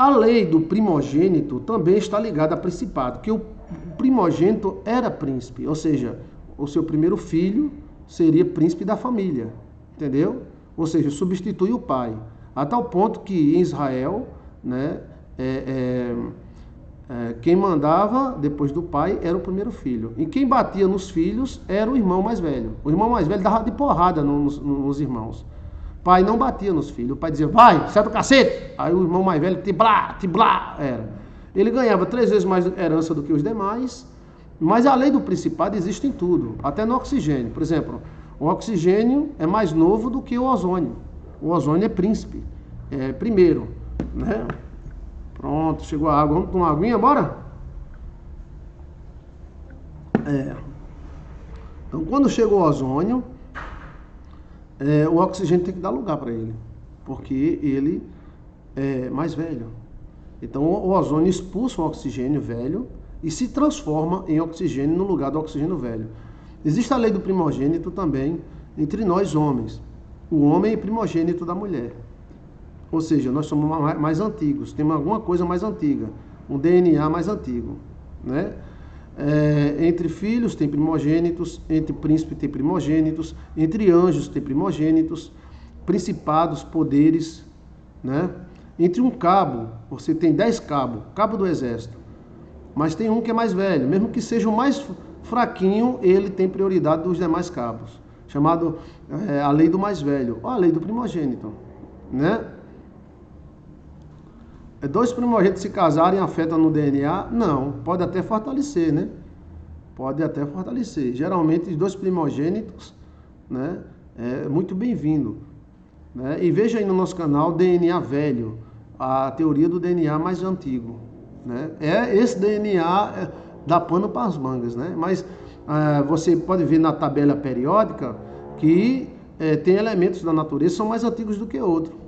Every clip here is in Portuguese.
A lei do primogênito também está ligada a principado, porque o primogênito era príncipe, ou seja, o seu primeiro filho seria príncipe da família, entendeu? Ou seja, substitui o pai. A tal ponto que em Israel, né, quem mandava depois do pai era o primeiro filho. E quem batia nos filhos era o irmão mais velho. O irmão mais velho dava de porrada nos irmãos. O pai não batia nos filhos. O pai dizia, vai, senta o cacete. Aí o irmão mais velho, tiblá, tiblá, era. Ele ganhava 3 vezes mais herança do que os demais. Mas a lei do principado existe em tudo. Até no oxigênio. Por exemplo, o oxigênio é mais novo do que o ozônio. O ozônio é príncipe. É primeiro, né? Pronto, chegou a água. Vamos tomar uma aguinha, bora? Então, quando chega o ozônio, o oxigênio tem que dar lugar para ele, porque ele é mais velho. Então, o ozônio expulsa o oxigênio velho e se transforma em oxigênio no lugar do oxigênio velho. Existe a lei do primogênito também entre nós homens. O homem é primogênito da mulher. Ou seja, nós somos mais antigos, temos alguma coisa mais antiga, um DNA mais antigo, né? Entre filhos tem primogênitos, entre príncipes tem primogênitos, entre anjos tem primogênitos, principados, poderes, né? Entre um cabo, você tem 10 cabos, cabo do exército, mas tem um que é mais velho, mesmo que seja o mais fraquinho, ele tem prioridade dos demais cabos, chamado a lei do mais velho, ou a lei do primogênito, né? 2 primogênitos se casarem afeta no DNA? Não, pode até fortalecer, né? Pode até fortalecer. Geralmente, os 2 primogênitos, né, é muito bem-vindo. Né? E veja aí no nosso canal DNA velho, a teoria do DNA mais antigo. Né? Esse DNA dá pano para as mangas, né? Mas você pode ver na tabela periódica que tem elementos da natureza que são mais antigos do que outros.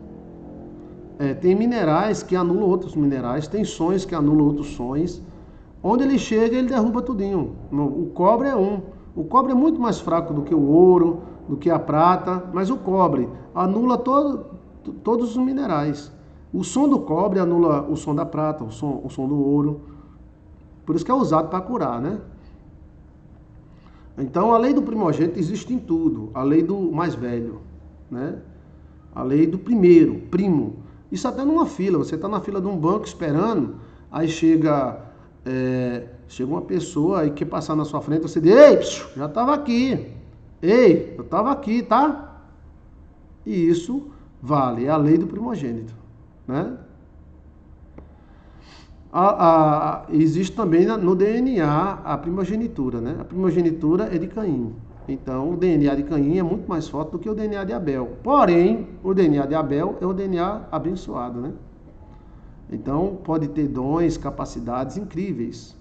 Tem minerais que anulam outros minerais, tem sons que anulam outros sons. Onde ele chega, ele derruba tudinho. O cobre é um. O cobre é muito mais fraco do que o ouro, do que a prata, mas o cobre anula todos os minerais. O som do cobre anula o som da prata, o som do ouro. Por isso que é usado para curar, né? Então, a lei do primogênito existe em tudo. A lei do mais velho, né? A lei do primeiro, primo. Isso até numa fila, você está na fila de um banco esperando, aí chega uma pessoa e quer passar na sua frente, você diz, ei, já estava aqui, ei, eu estava aqui, tá? E isso vale, é a lei do primogênito, né? Existe também no DNA a primogenitura, né? A primogenitura é de Caim. Então, o DNA de Caim é muito mais forte do que o DNA de Abel. Porém, o DNA de Abel é o DNA abençoado, né? Então, pode ter dons, capacidades incríveis.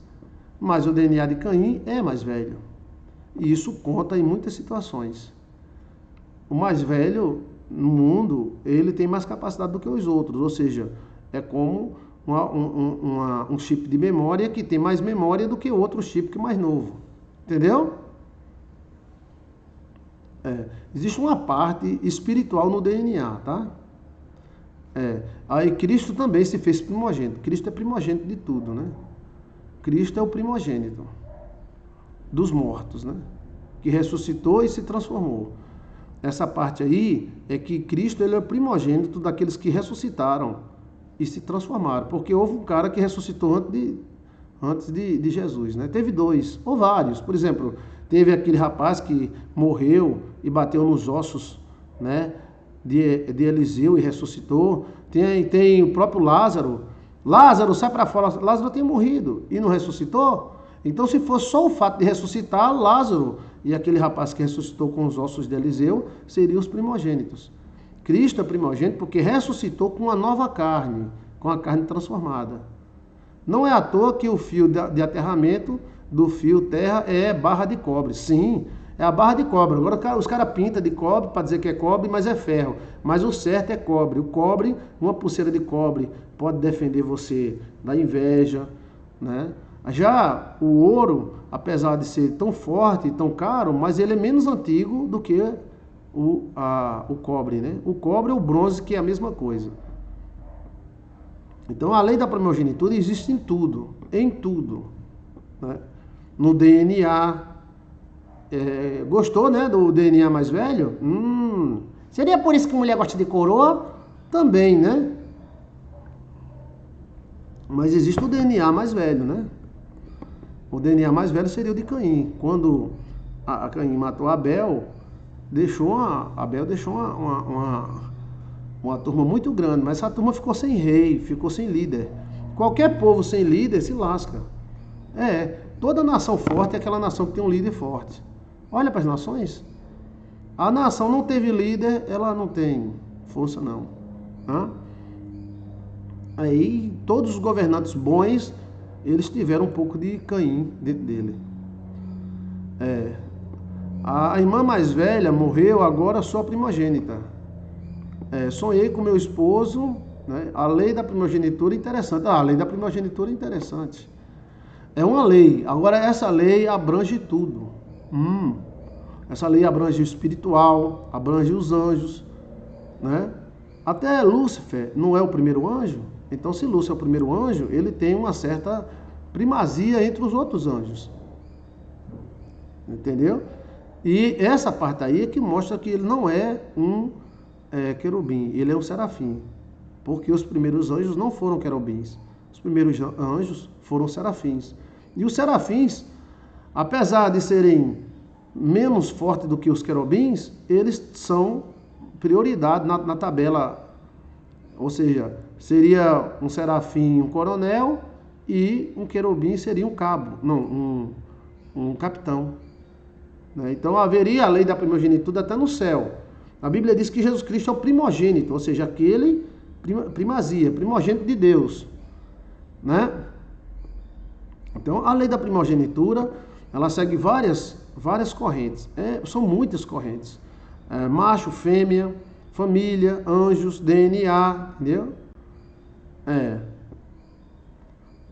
Mas o DNA de Caim é mais velho. E isso conta em muitas situações. O mais velho no mundo, ele tem mais capacidade do que os outros. Ou seja, é como um chip de memória que tem mais memória do que outro chip que é mais novo. Entendeu? Existe uma parte espiritual no DNA, tá? Aí Cristo também se fez primogênito. Cristo é primogênito de tudo, né? Cristo é o primogênito dos mortos, né? Que ressuscitou e se transformou. Essa parte aí é que Cristo ele é o primogênito daqueles que ressuscitaram e se transformaram. Porque houve um cara que ressuscitou antes de Jesus, né? Teve 2, ou vários. Por exemplo, teve aquele rapaz que morreu e bateu nos ossos, né, de Eliseu e ressuscitou. Tem o próprio Lázaro. Lázaro, sai para fora. Lázaro tem morrido e não ressuscitou. Então, se fosse só o fato de ressuscitar, Lázaro e aquele rapaz que ressuscitou com os ossos de Eliseu seriam os primogênitos. Cristo é primogênito porque ressuscitou com uma nova carne, com a carne transformada. Não é à toa que o fio de aterramento do fio terra é barra de cobre. Sim, é a barra de cobre. Agora os caras pintam de cobre para dizer que é cobre, mas é ferro. Mas o certo é cobre. O cobre, uma pulseira de cobre pode defender você da inveja, né? Já o ouro, apesar de ser tão forte e tão caro, mas ele é menos antigo do que o cobre, né? O cobre é o bronze, que é a mesma coisa. Então, a lei da primogenitura existe em tudo, né? No DNA. Gostou, né, do DNA mais velho? Seria por isso que mulher gosta de coroa? Também, né? Mas existe o DNA mais velho, né? O DNA mais velho seria o de Caim. Quando a Caim matou Abel, Abel deixou uma turma muito grande, mas essa turma ficou sem rei, ficou sem líder. Qualquer povo sem líder se lasca. Toda nação forte é aquela nação que tem um líder forte. Olha para as nações. A nação não teve líder, ela não tem força não. Aí todos os governantes bons, eles tiveram um pouco de Caim dentro dele. A irmã mais velha morreu, agora sou a primogênita. Sonhei com meu esposo, né? A lei da primogenitura é interessante. A lei da primogenitura é interessante. É uma lei. Agora essa lei abrange tudo. Essa lei abrange o espiritual, abrange os anjos, né? Até Lúcifer não é o primeiro anjo. Então, se Lúcifer é o primeiro anjo, ele tem uma certa primazia entre os outros anjos. Entendeu? E essa parte aí é que mostra que ele não é um querubim, ele é um serafim. Porque os primeiros anjos não foram querubins. Os primeiros anjos foram serafins. E os serafins, apesar de serem menos fortes do que os querubins, eles são prioridade na tabela. Ou seja, seria um serafim um coronel e um querubim seria um cabo, não, um capitão. Então haveria a lei da primogenitura até no céu. A Bíblia diz que Jesus Cristo é o primogênito, ou seja, aquele primazia, primogênito de Deus, né? Então a lei da primogenitura, ela segue várias correntes, são muitas correntes, macho, fêmea, família, anjos, DNA, entendeu?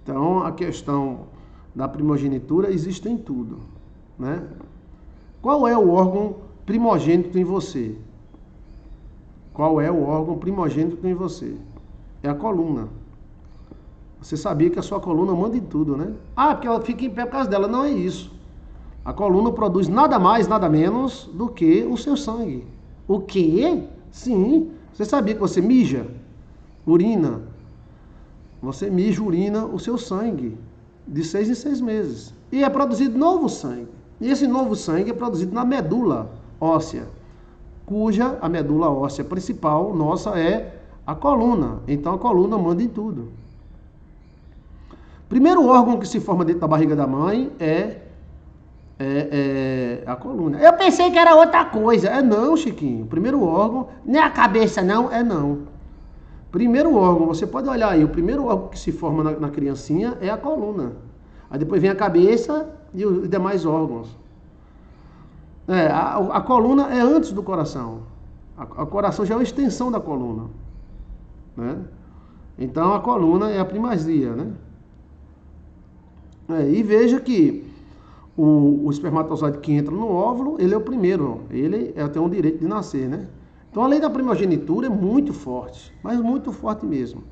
Então a questão da primogenitura existe em tudo, né? Qual é o órgão primogênito em você? Qual é o órgão primogênito em você? É a coluna. Você sabia que a sua coluna manda em tudo, né? Porque ela fica em pé por causa dela. Não é isso. A coluna produz nada mais, nada menos do que o seu sangue. O quê? Sim. Você sabia que você mija, urina? Você mija, urina o seu sangue de 6 em 6 meses. E é produzido novo sangue. E esse novo sangue é produzido na medula óssea, cuja a medula óssea principal nossa é a coluna. Então a coluna manda em tudo. Primeiro órgão que se forma dentro da barriga da mãe é a coluna. Eu pensei que era outra coisa. Não, Chiquinho. Primeiro órgão, não é a cabeça não, não. Primeiro órgão, você pode olhar aí, o primeiro órgão que se forma na criancinha é a coluna. Aí depois vem a cabeça e os demais órgãos. A coluna é antes do coração. A coração já é uma extensão da coluna, né? Então a coluna é a primazia, né? E veja que o espermatozoide que entra no óvulo, ele é o primeiro, ele tem o direito de nascer, né? Então a lei da primogenitura é muito forte, mas muito forte mesmo.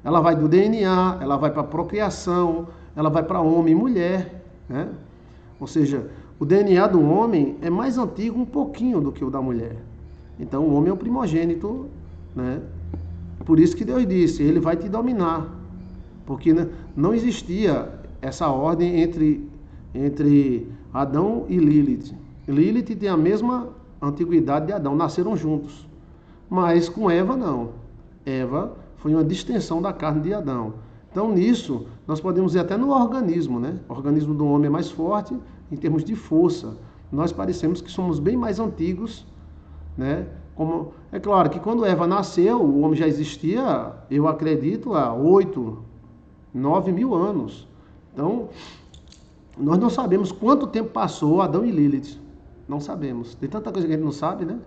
Ela vai do DNA, ela vai para a procriação, ela vai para homem e mulher, né? Ou seja, o DNA do homem é mais antigo um pouquinho do que o da mulher. Então o homem é o primogênito, né? Por isso que Deus disse, ele vai te dominar. Porque não existia essa ordem entre Adão e Lilith. Lilith tem a mesma antiguidade de Adão, nasceram juntos. Mas com Eva não. Eva foi uma distensão da carne de Adão. Então nisso, nós podemos ir até no organismo, né? O organismo do homem é mais forte em termos de força. Nós parecemos que somos bem mais antigos, né? É claro que quando Eva nasceu, o homem já existia, eu acredito, há 8, 9 mil anos. Então, nós não sabemos quanto tempo passou Adão e Lilith. Não sabemos. Tem tanta coisa que a gente não sabe, né?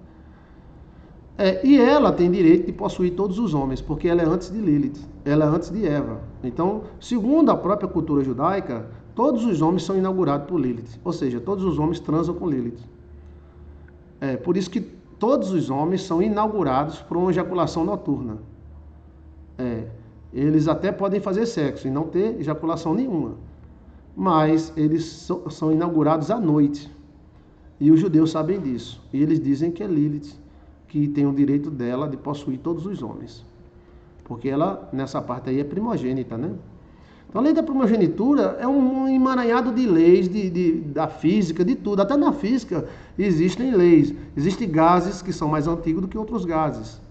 E ela tem direito de possuir todos os homens, porque ela é antes de Lilith, ela é antes de Eva. Então, segundo a própria cultura judaica, todos os homens são inaugurados por Lilith. Ou seja, todos os homens transam com Lilith. Por isso que todos os homens são inaugurados por uma ejaculação noturna. Eles até podem fazer sexo e não ter ejaculação nenhuma, mas eles são inaugurados à noite. E os judeus sabem disso. E eles dizem que é Lilith que tem o direito dela de possuir todos os homens. Porque ela, nessa parte aí, é primogênita, né? Então, a lei da primogenitura é um emaranhado de leis da física, de tudo. Até na física existem leis. Existem gases que são mais antigos do que outros gases.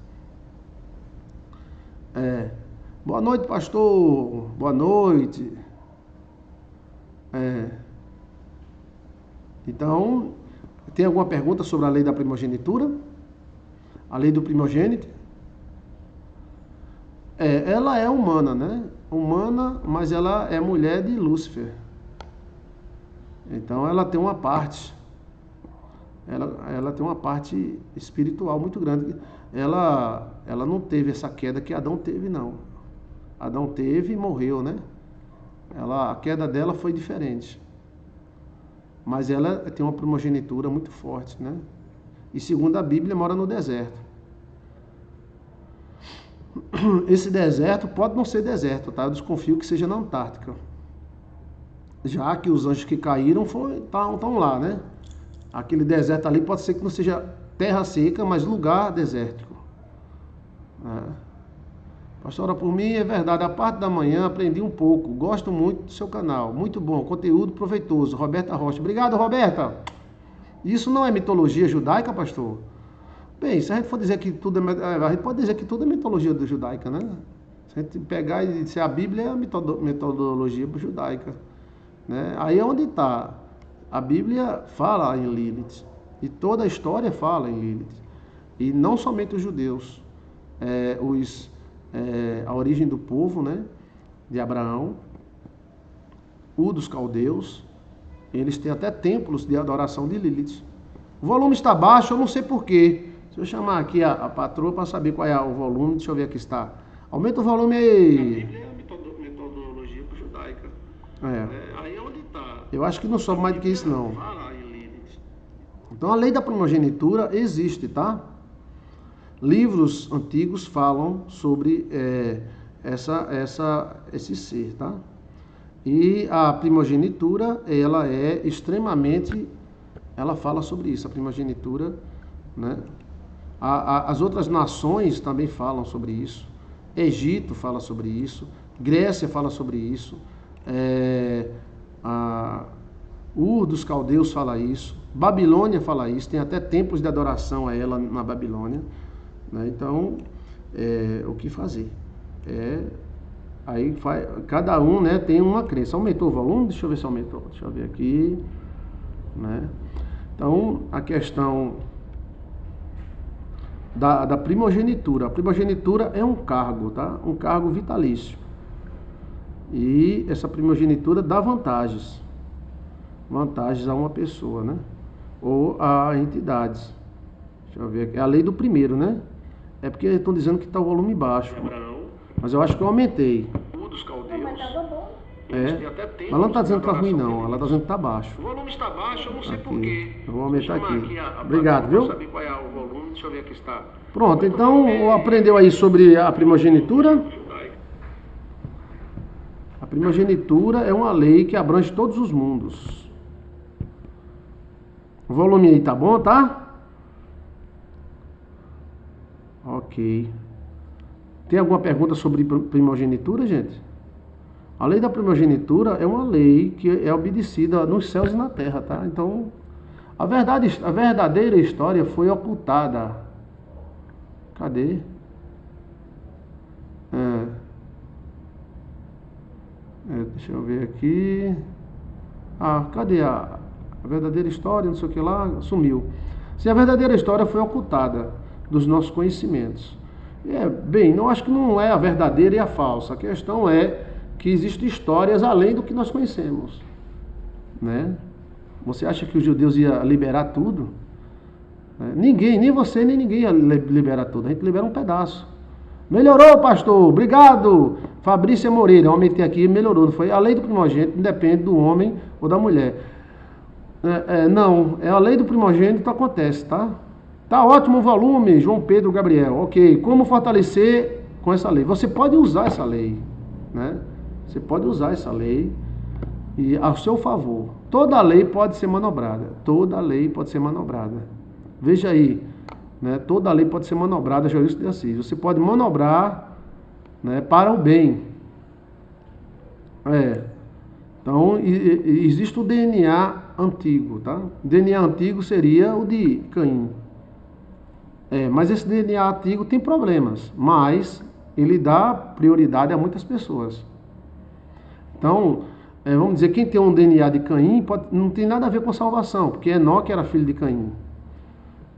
Boa noite, pastor. Boa noite. Então, tem alguma pergunta sobre a lei da primogenitura? A lei do primogênito? Ela é humana, né? Humana, mas ela é mulher de Lúcifer. Então ela tem uma parte. Ela tem uma parte espiritual muito grande. Ela não teve essa queda que Adão teve, não. Adão teve e morreu, né? A queda dela foi diferente. Mas ela tem uma primogenitura muito forte, né? E segundo a Bíblia, mora no deserto. Esse deserto pode não ser deserto, tá? Eu desconfio que seja na Antártica. Já que os anjos que caíram estão lá, né? Aquele deserto ali pode ser que não seja terra seca, mas lugar desértico. Pastora, por mim é verdade. A parte da manhã aprendi um pouco. Gosto muito do seu canal. Muito bom, conteúdo proveitoso. Roberta Rocha. Obrigado, Roberta. Isso não é mitologia judaica, pastor? Bem, se a gente for dizer que tudo a gente pode dizer que tudo é mitologia judaica, né? Se a gente pegar e dizer a Bíblia é a metodologia judaica, né? Aí é onde está. A Bíblia fala em Lilith. E toda a história fala em Lilith. E não somente os judeus. A origem do povo, né? De Abraão. Dos caldeus. Eles têm até templos de adoração de Lilith. O volume está baixo, eu não sei porquê. Se eu chamar aqui a patroa para saber qual é o volume, deixa eu ver aqui está. Aumenta o volume aí. A Bíblia é a metodologia judaica. Aí é onde está. Eu acho que não sobe mais do que isso, não. Então a lei da primogenitura existe, tá? Livros antigos falam sobre esse ser, tá? E a primogenitura, ela é extremamente... Ela fala sobre isso, a primogenitura, né? As outras nações também falam sobre isso. Egito fala sobre isso. Grécia fala sobre isso. Dos caldeus fala isso. Babilônia fala isso. Tem até templos de adoração a ela na Babilônia, né? Então, o que fazer? Cada um, né, tem uma crença. Aumentou o volume? Deixa eu ver se aumentou. Deixa eu ver aqui, né? Então, a questão da primogenitura. A primogenitura é um cargo, tá? Um cargo vitalício. E essa primogenitura dá vantagens. Vantagens a uma pessoa, né? Ou a entidades. Deixa eu ver aqui. É a lei do primeiro, né? É porque estão dizendo que está o volume baixo. Mas eu acho que eu aumentei. Dos caldeus. Mas estava bom. Ela não está dizendo que está ruim, não. Ela está dizendo que está baixo. O volume está baixo, eu não sei porquê. Eu vou aumentar aqui. Obrigado, viu? Saber qual é o volume, deixa eu ver aqui está. Pronto, então aprendeu aí sobre a primogenitura? A primogenitura é uma lei que abrange todos os mundos. O volume aí tá bom, tá? Ok. Tem alguma pergunta sobre primogenitura, gente? A lei da primogenitura é uma lei que é obedecida nos céus e na terra, tá? Então, a verdadeira história foi ocultada. Cadê? Deixa eu ver aqui. Cadê a verdadeira história? Não sei o que lá, sumiu. Se a verdadeira história foi ocultada dos nossos conhecimentos. Bem, não acho que não é a verdadeira e a falsa. A questão é que existem histórias além do que nós conhecemos, né? Você acha que os judeus iam liberar tudo? Ninguém, nem você, nem ninguém ia liberar tudo. A gente libera um pedaço. Melhorou, pastor? Obrigado. Fabrícia Moreira, eu aumentei aqui, melhorou. Não foi? A lei do primogênito independe do homem ou da mulher. Não, a lei do primogênito acontece, tá? Tá ótimo o volume, João Pedro Gabriel. Ok. Como fortalecer com essa lei. Você pode usar essa lei, né? Você pode usar essa lei e a seu favor. Toda lei pode ser manobrada. Toda lei pode ser manobrada. Veja aí, né? Toda lei pode ser manobrada, Joilson de Assis. Você pode manobrar, né, para o bem. Então, existe o DNA antigo, tá? O DNA antigo seria o de Caim. Mas esse DNA antigo tem problemas, mas ele dá prioridade a muitas pessoas. Então, vamos dizer, quem tem um DNA de Caim não tem nada a ver com salvação, porque Enoque era filho de Caim.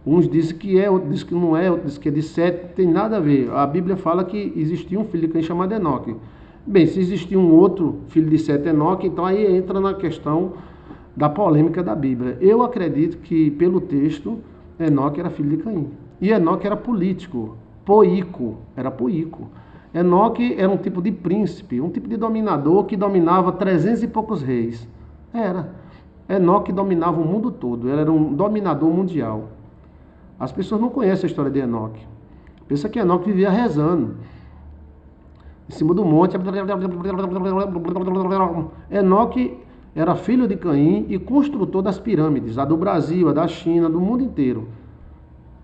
Uns dizem que é, outros dizem que não é, outros dizem que é de Sete, não tem nada a ver. A Bíblia fala que existia um filho de Caim chamado Enoque. Bem, se existia um outro filho de Sete, Enoque, então aí entra na questão da polêmica da Bíblia. Eu acredito que, pelo texto, Enoque era filho de Caim. E Enoque era político, era poico. Enoque era um tipo de príncipe, um tipo de dominador que dominava 300 e poucos reis. Enoque dominava o mundo todo, ele era um dominador mundial. As pessoas não conhecem a história de Enoque. Pensa que Enoque vivia rezando em cima do monte. Enoque era filho de Caim e construtor das pirâmides, a do Brasil, a da China, do mundo inteiro.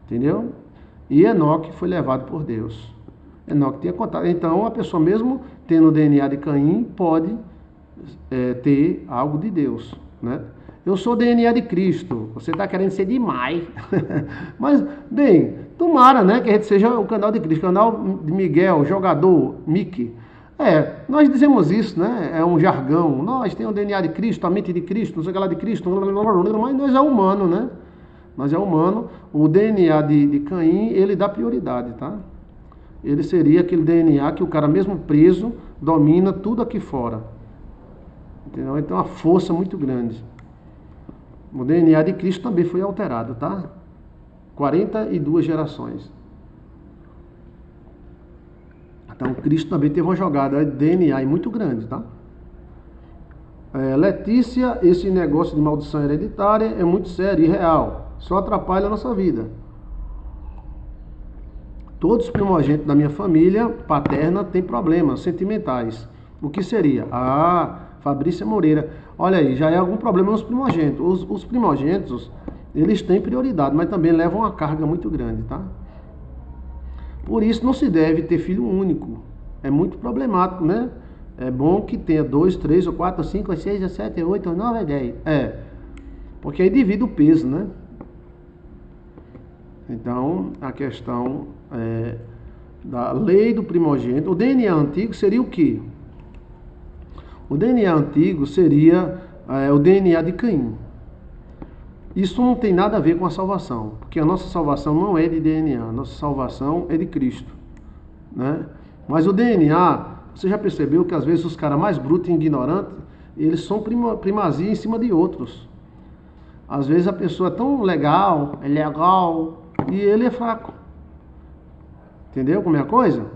Entendeu? E Enoque foi levado por Deus. Enoque tinha contato. Então, a pessoa mesmo tendo o DNA de Caim pode ter algo de Deus, né? Eu sou DNA de Cristo. Você está querendo ser demais. Mas, bem, tomara, né, que a gente seja o canal de Cristo, canal de Miguel, jogador, Mickey. Nós dizemos isso, né? É um jargão. Nós temos o DNA de Cristo, a mente de Cristo, não sei o que lá de Cristo, mas nós é humano, né? Nós é humano. O DNA de Caim, ele dá prioridade, tá? Ele seria aquele DNA que o cara mesmo preso domina tudo aqui fora. Entendeu? Então, a força muito grande. O DNA de Cristo também foi alterado, tá? 42 gerações. Então, Cristo também teve uma jogada de DNA muito grande, tá? Letícia, esse negócio de maldição hereditária é muito sério e real. Só atrapalha a nossa vida. Todos os primogênitos da minha família paterna têm problemas sentimentais. O que seria? Fabrícia Moreira. Olha aí, já é algum problema nos primogênitos. Os primogênitos, eles têm prioridade, mas também levam uma carga muito grande, tá? Por isso não se deve ter filho único. É muito problemático, né? É bom que tenha 2, 3, ou 4, ou 5, ou 6, ou 7, ou 8, ou 9, ou 10. Porque aí divide o peso, né? Então, a questão da lei do primogênito. O DNA antigo seria o quê? O DNA antigo seria o DNA de Caim. Isso não tem nada a ver com a salvação, porque a nossa salvação não é de DNA, a nossa salvação é de Cristo, né? Mas o DNA, você já percebeu que às vezes os caras mais brutos e ignorantes, eles são primazia em cima de outros. Às vezes a pessoa é tão legal, e ele é fraco. Entendeu como é a coisa?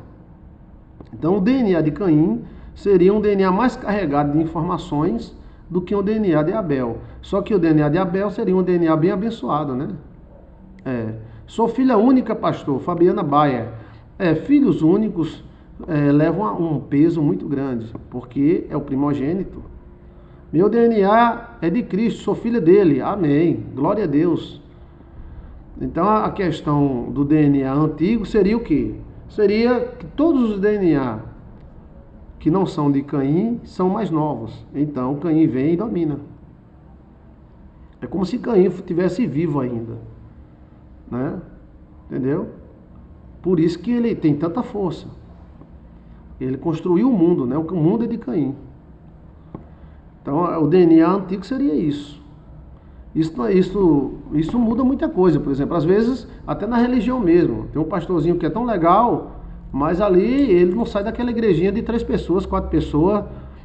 Então o DNA de Caim seria um DNA mais carregado de informações do que o DNA de Abel. Só que o DNA de Abel seria um DNA bem abençoado, né? Sou filha única, pastor, Fabiana Baia. Filhos únicos levam um peso muito grande, porque é o primogênito. Meu DNA é de Cristo, sou filha dele. Amém. Glória a Deus. Então a questão do DNA antigo seria o quê? Seria que todos os DNA que não são de Caim são mais novos. Então Caim vem e domina. É como se Caim estivesse vivo ainda, né? Entendeu? Por isso que ele tem tanta força. Ele construiu o mundo, né? O mundo é de Caim. Então o DNA antigo seria isso. Isso muda muita coisa. Por exemplo, às vezes até na religião mesmo. Tem um pastorzinho que é tão legal, mas ali ele não sai daquela igrejinha de 3 pessoas, 4 pessoas.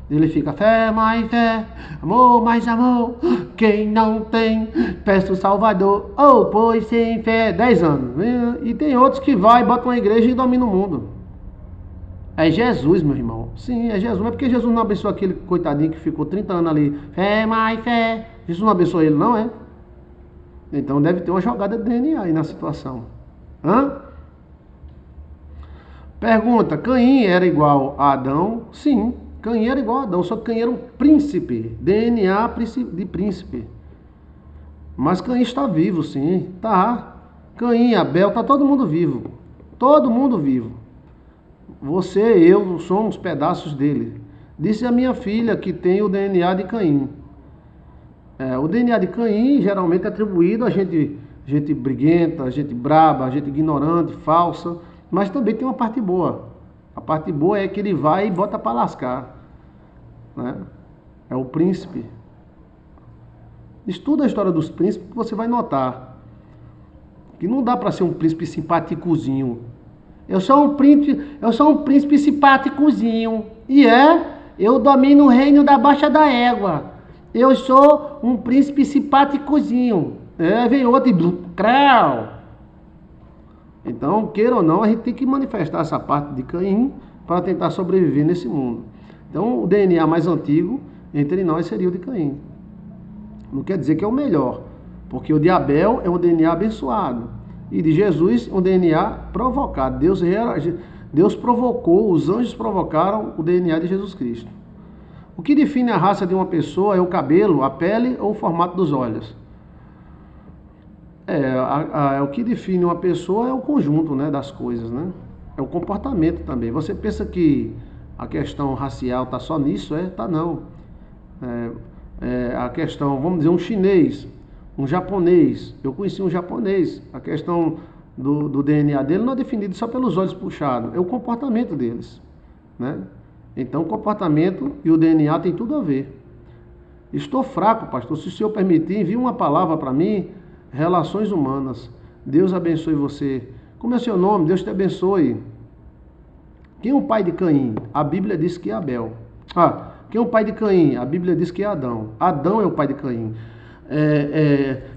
Ele fica fé mais fé, amor mais amor. Quem não tem, peça o Salvador. Pois sem fé, 10 anos. E tem outros que vai, bota uma igreja e domina o mundo. É Jesus, meu irmão. Sim, é Jesus. Não é porque Jesus não abençoou aquele coitadinho que ficou 30 anos ali. Fé mais fé. Jesus não abençoou ele, não é? Então deve ter uma jogada de DNA aí na situação. Pergunta, Caim era igual a Adão? Sim, Caim era igual a Adão, só que Caim era um príncipe, DNA de príncipe. Mas Caim está vivo, sim, tá. Caim, Abel, tá todo mundo vivo. Todo mundo vivo. Você e eu somos pedaços dele. Disse a minha filha que tem o DNA de Caim. O DNA de Caim geralmente é atribuído a gente briguenta, gente braba, gente ignorante, falsa, mas também tem uma parte boa. A parte boa é que ele vai e bota para lascar, né? É o príncipe. Estuda a história dos príncipes que você vai notar que não dá para ser um príncipe simpáticozinho. Eu sou um príncipe simpáticozinho. Eu domino o reino da Baixa da Égua. Eu sou um príncipe simpáticozinho. Vem outro e crau. Então, queira ou não, a gente tem que manifestar essa parte de Caim para tentar sobreviver nesse mundo. Então, o DNA mais antigo entre nós seria o de Caim. Não quer dizer que é o melhor, porque o de Abel é um DNA abençoado e de Jesus um DNA provocado. Deus provocou, os anjos provocaram o DNA de Jesus Cristo. O que define a raça de uma pessoa é o cabelo, a pele ou o formato dos olhos. O que define uma pessoa é o conjunto, né, das coisas, né? É o comportamento também. Você pensa que a questão racial está só nisso? Tá não. A questão, vamos dizer, um chinês, um japonês. Eu conheci um japonês. A questão do DNA dele não é definido só pelos olhos puxados, é o comportamento deles, né? Então, o comportamento e o DNA tem tudo a ver. Estou fraco, pastor. Se o senhor permitir, envie uma palavra para mim. Relações humanas. Deus abençoe você. Como é seu nome? Deus te abençoe. Quem é o pai de Caim? A Bíblia diz que é Abel. Quem é o pai de Caim? A Bíblia diz que é Adão. Adão é o pai de Caim.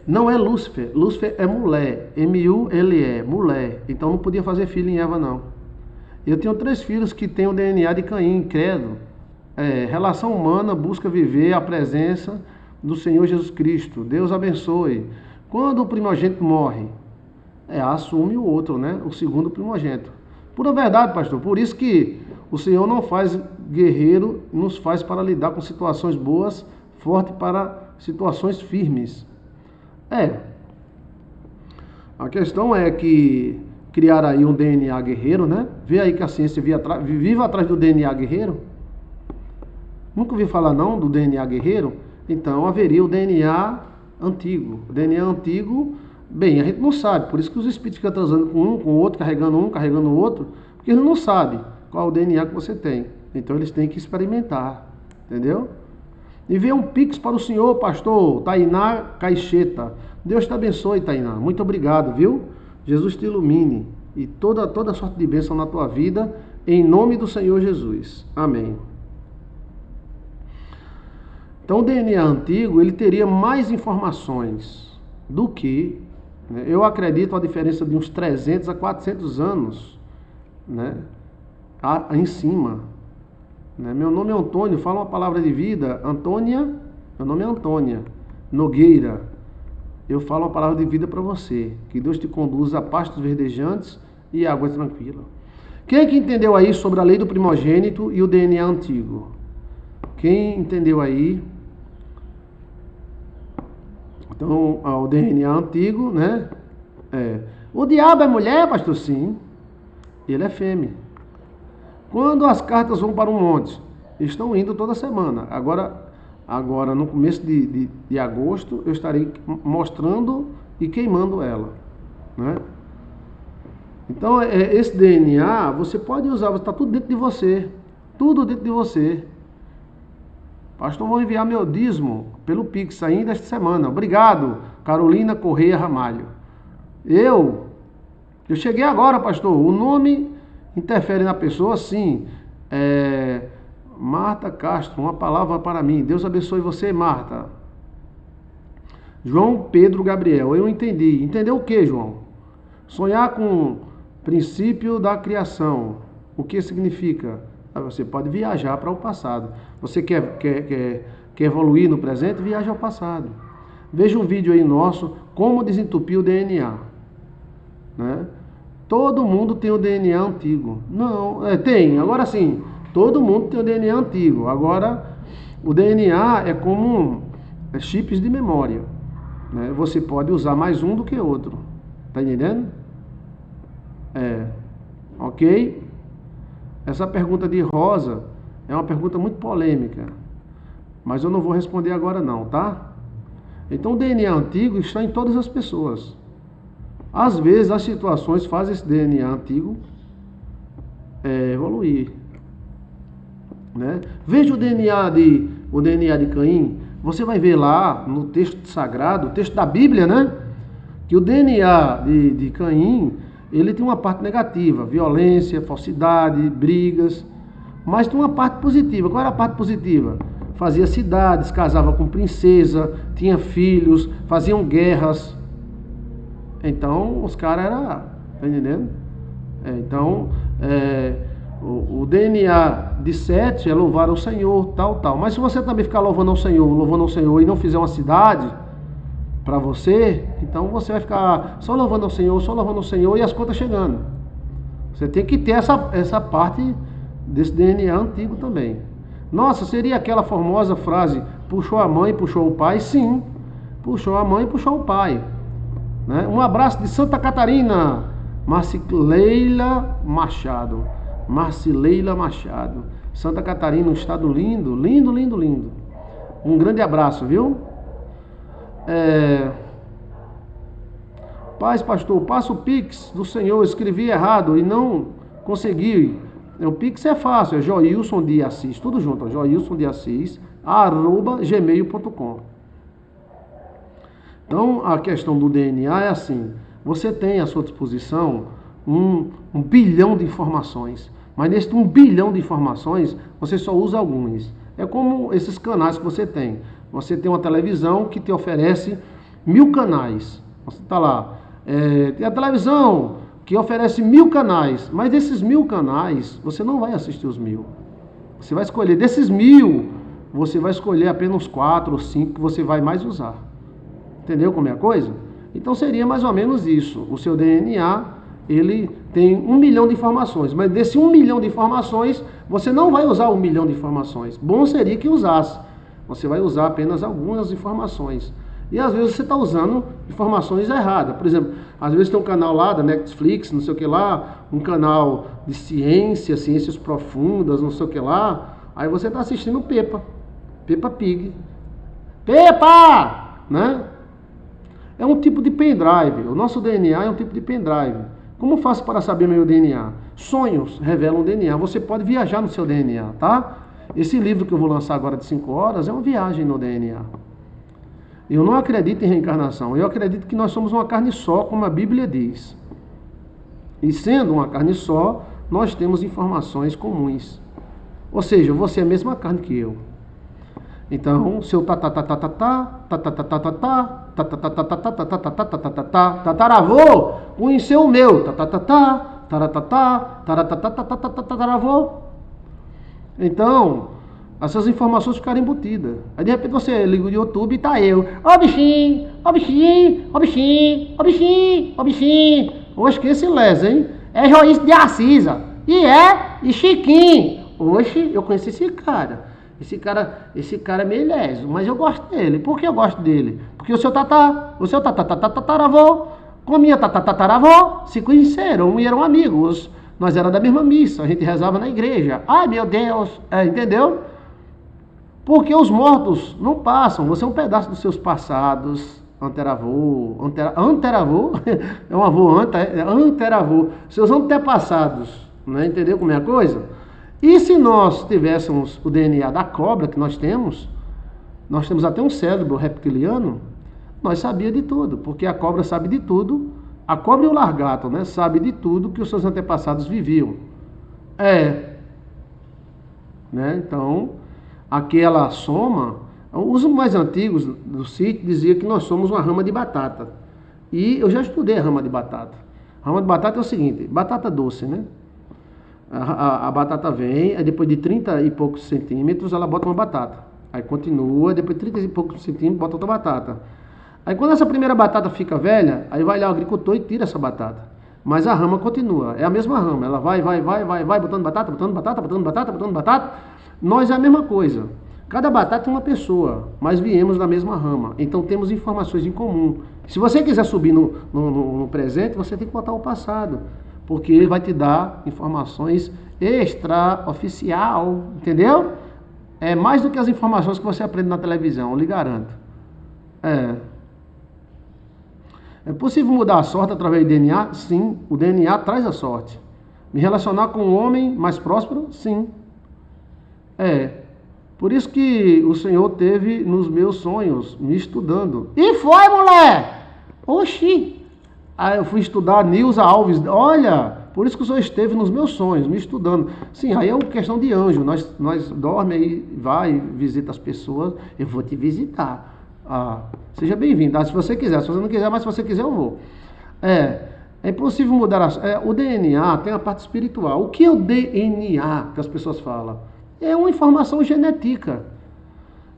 Não é Lúcifer. Lúcifer é mulher. M-U-L-E. Mulher. Então não podia fazer filho em Eva, não. Eu tenho 3 filhos que têm o DNA de Caim, credo. Relação humana busca viver a presença do Senhor Jesus Cristo. Deus abençoe. Quando o primogênito morre, assume o outro, né? O segundo primogênito. Pura verdade, pastor. Por isso que o Senhor não faz guerreiro, nos faz para lidar com situações boas, forte para situações firmes. A questão é que criar aí um DNA guerreiro, né? Vê aí que a ciência vive atrás do DNA guerreiro. Nunca ouvi falar não do DNA guerreiro? Então haveria o DNA antigo. O DNA antigo, bem, a gente não sabe. Por isso que os espíritos ficam transando com o outro, carregando o outro, porque eles não sabem qual é o DNA que você tem. Então eles têm que experimentar, entendeu? E vê um pix para o senhor, pastor Tainá Caixeta. Deus te abençoe, Tainá. Muito obrigado, viu? Jesus te ilumine e toda sorte de bênção na tua vida, em nome do Senhor Jesus. Amém. Então o DNA antigo, ele teria mais informações do que, né, eu acredito, a diferença de uns 300 a 400 anos, né, em cima. Né? Meu nome é Antônio, fala uma palavra de vida. Antônia, meu nome é Antônia Nogueira. Eu falo uma palavra de vida para você. Que Deus te conduza a pastos verdejantes e águas tranquilas. Quem é que entendeu aí sobre a lei do primogênito e o DNA antigo? Quem entendeu aí? Então, o DNA antigo, né? O diabo é mulher, pastor? Sim. Ele é fêmea. Quando as cartas vão para um monte? Estão indo toda semana. Agora no começo de agosto, eu estarei mostrando e queimando ela, né? Então, esse DNA, você pode usar, está tudo dentro de você. Tudo dentro de você. Pastor, vou enviar meu dízimo pelo Pix ainda esta semana. Obrigado, Carolina Correia Ramalho. Eu cheguei agora, pastor. O nome interfere na pessoa, sim. Marta Castro, uma palavra para mim. Deus abençoe você, Marta. João Pedro Gabriel, eu entendi. Entendeu o que, João? Sonhar com o princípio da criação. O que significa? Você pode viajar para o passado. Você quer evoluir no presente? Viaja ao passado. Veja um vídeo aí nosso, como desentupir o DNA. Né? Todo mundo tem o DNA antigo. Não, tem. Agora sim, todo mundo tem o DNA antigo. Agora, o DNA é como chips de memória, né? Você pode usar mais um do que outro. Tá entendendo? Ok? Essa pergunta de Rosa é uma pergunta muito polêmica, mas eu não vou responder agora não, tá? Então o DNA antigo está em todas as pessoas. Às vezes as situações fazem esse DNA antigo evoluir, né? Veja o DNA de Caim. Você vai ver lá no texto sagrado, o texto da Bíblia, né? Que o DNA de Caim, ele tem uma parte negativa, violência, falsidade, brigas, mas tem uma parte positiva. Qual era a parte positiva? Fazia cidades, casava com princesa, tinha filhos, faziam guerras. Então, os caras eram, tá entendendo? O DNA de Sete é louvar ao Senhor, tal. Mas se você também ficar louvando ao Senhor e não fizer uma cidade para você, então você vai ficar só louvando ao Senhor e as contas chegando. Você tem que ter essa parte desse DNA antigo também. Nossa, seria aquela famosa frase, puxou a mãe, puxou o pai? Sim, puxou a mãe e puxou o pai, né? Um abraço de Santa Catarina, Marcileila Machado. Santa Catarina, um estado lindo. Um grande abraço, viu? Paz, pastor, passa o Pix do Senhor, escrevi errado e não consegui. O Pix é fácil, é Joilson de Assis, tudo junto, Joilson de Assis, @gmail.com. Então, a questão do DNA é assim, você tem à sua disposição um bilhão de informações, mas nesse 1 bilhão de informações, você só usa alguns. É como esses canais que você tem. Você tem uma televisão que te oferece 1000 canais. Você está lá. Tem a televisão que oferece 1000 canais, mas desses 1000 canais, você não vai assistir os 1000. Você vai escolher, desses 1000, você vai escolher apenas 4 ou 5 que você vai mais usar. Entendeu como é a coisa? Então seria mais ou menos isso. O seu DNA, ele tem 1 milhão de informações, mas desse 1 milhão de informações, você não vai usar 1 milhão de informações. Bom seria que usasse. Você vai usar apenas algumas informações. E às vezes você está usando informações erradas. Por exemplo, às vezes tem um canal lá da Netflix, não sei o que lá, um canal de ciência, ciências profundas, não sei o que lá. Aí você está assistindo Peppa Pig. Peppa! Né? É um tipo de pendrive. O nosso DNA é um tipo de pendrive. Como faço para saber meu DNA? Sonhos revelam o DNA. Você pode viajar no seu DNA, tá? Esse livro que eu vou lançar agora de 5 horas é uma viagem no DNA. Eu não acredito em reencarnação. Eu acredito que nós somos uma carne só, como a Bíblia diz. E sendo uma carne só, nós temos informações comuns. Ou seja, você é a mesma carne que eu. Então, seu tataravô conheceu o meu tataravô. Então, essas informações ficaram embutidas. Aí de repente você liga o YouTube e tá eu. Ó bichinho, ó bichinho, ó bichinho, ó bichinho, ó bichinho. Oxe, que esse lesa, hein? É Joilson de Assis. E Chiquinho. Oxe, eu conheci esse cara. Esse cara é meio leso, mas eu gosto dele. Por que eu gosto dele? Porque o seu tataravô com a minha tataravô se conheceram e eram amigos. Nós éramos da mesma missa, a gente rezava na igreja. Ai, meu Deus, entendeu? Porque os mortos não passam, você é um pedaço dos seus passados, anteravô, é um avô anteravô, seus antepassados, né? Entendeu como é a coisa? E se nós tivéssemos o DNA da cobra que nós temos até um cérebro reptiliano, nós sabia de tudo, porque a cobra sabe de tudo, a cobra e o largato, né, sabe de tudo que os seus antepassados viviam. Né? Então, aquela soma, os mais antigos do sítio diziam que nós somos uma rama de batata. E eu já estudei a rama de batata. A rama de batata é o seguinte, batata doce, né? A batata vem, aí depois de 30 e poucos centímetros, ela bota uma batata. Aí continua, depois de 30 e poucos centímetros, bota outra batata. Aí quando essa primeira batata fica velha, aí vai lá o agricultor e tira essa batata. Mas a rama continua, é a mesma rama, ela vai, botando batata, botando batata, botando batata, botando batata. Nós é a mesma coisa. Cada batata é uma pessoa, mas viemos da mesma rama. Então temos informações em comum. Se você quiser subir no presente, você tem que botar o passado, porque ele vai te dar informações extraoficial, entendeu? É mais do que as informações que você aprende na televisão, eu lhe garanto. É possível mudar a sorte através do DNA? Sim, o DNA traz a sorte. Me relacionar com um homem mais próspero? Sim. Por isso que o Senhor teve nos meus sonhos, me estudando. E foi, mulher! Oxi! Aí eu fui estudar Nilza Alves. Olha, por isso que o Senhor esteve nos meus sonhos, me estudando. Sim, aí é uma questão de anjo. Nós dorme aí, vai, visita as pessoas. Eu vou te visitar. Seja bem-vindo, tá? Se você quiser. Se você não quiser, mas se você quiser, eu vou. É impossível mudar o DNA tem a parte espiritual. O que é o DNA que as pessoas falam? É uma informação genética.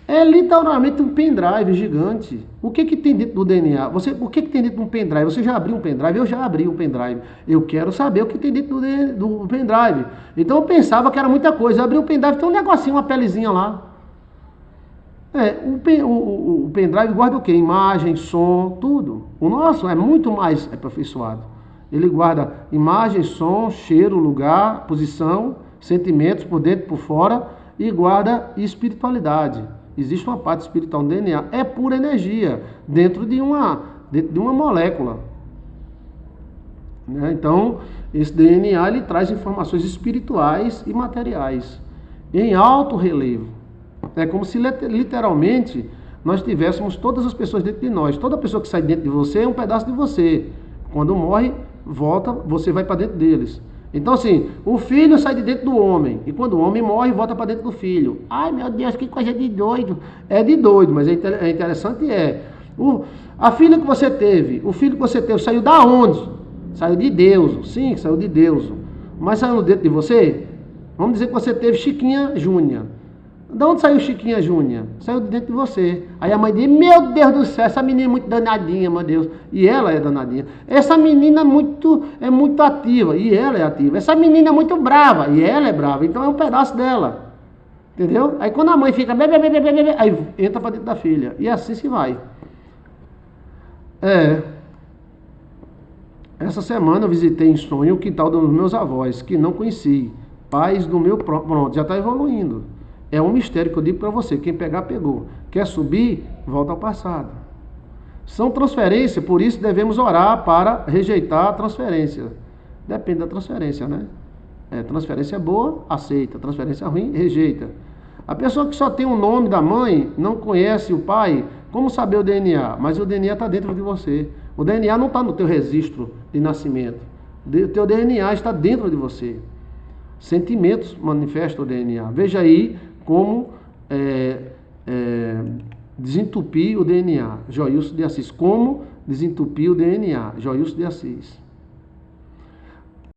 É literalmente um pendrive gigante. O que tem dentro do DNA? O que tem dentro de um pendrive? Você já abriu um pendrive? Eu já abri um pendrive. Eu quero saber o que tem dentro do pendrive. Então eu pensava que era muita coisa. Eu abri um pendrive, tem um negocinho, uma pelezinha lá. O pendrive guarda o quê? Imagem, som, tudo. O nosso é muito mais aperfeiçoado. Ele guarda imagem, som, cheiro, lugar, posição, sentimentos por dentro e por fora, e guarda espiritualidade. Existe uma parte espiritual no DNA, é pura energia, dentro de uma molécula. Então, esse DNA ele traz informações espirituais e materiais, em alto relevo. É como se literalmente nós tivéssemos todas as pessoas dentro de nós. Toda pessoa que sai dentro de você é um pedaço de você. Quando morre, volta, você vai para dentro deles. Então assim, o filho sai de dentro do homem. E quando o homem morre, volta para dentro do filho. Ai meu Deus, que coisa de doido. É de doido, mas é interessante a filha que você teve, o filho que você teve, saiu da onde? Saiu de Deus. Sim, saiu de Deus. Mas saiu dentro de você? Vamos dizer que você teve Chiquinha Júnior. De onde saiu Chiquinha Júnior? Saiu de dentro de você. Aí a mãe diz, meu Deus do céu, essa menina é muito danadinha, meu Deus. E ela é danadinha. Essa menina é muito ativa. E ela é ativa. Essa menina é muito brava. E ela é brava. Então é um pedaço dela. Entendeu? Aí quando a mãe fica, aí entra para dentro da filha. E assim se vai. Essa semana eu visitei em sonho o quintal dos meus avós, que não conheci. Pais do meu próprio. Pronto, já está evoluindo. É um mistério que eu digo para você. Quem pegar, pegou. Quer subir? Volta ao passado. São transferências, por isso devemos orar para rejeitar a transferência. Depende da transferência, né? Transferência boa, aceita. Transferência ruim, rejeita. A pessoa que só tem o nome da mãe, não conhece o pai, como saber o DNA? Mas o DNA está dentro de você. O DNA não está no teu registro de nascimento. O teu DNA está dentro de você. Sentimentos manifestam o DNA. Veja aí como desentupir o DNA. Joilson de Assis. Como desentupir o DNA. Joilson de Assis.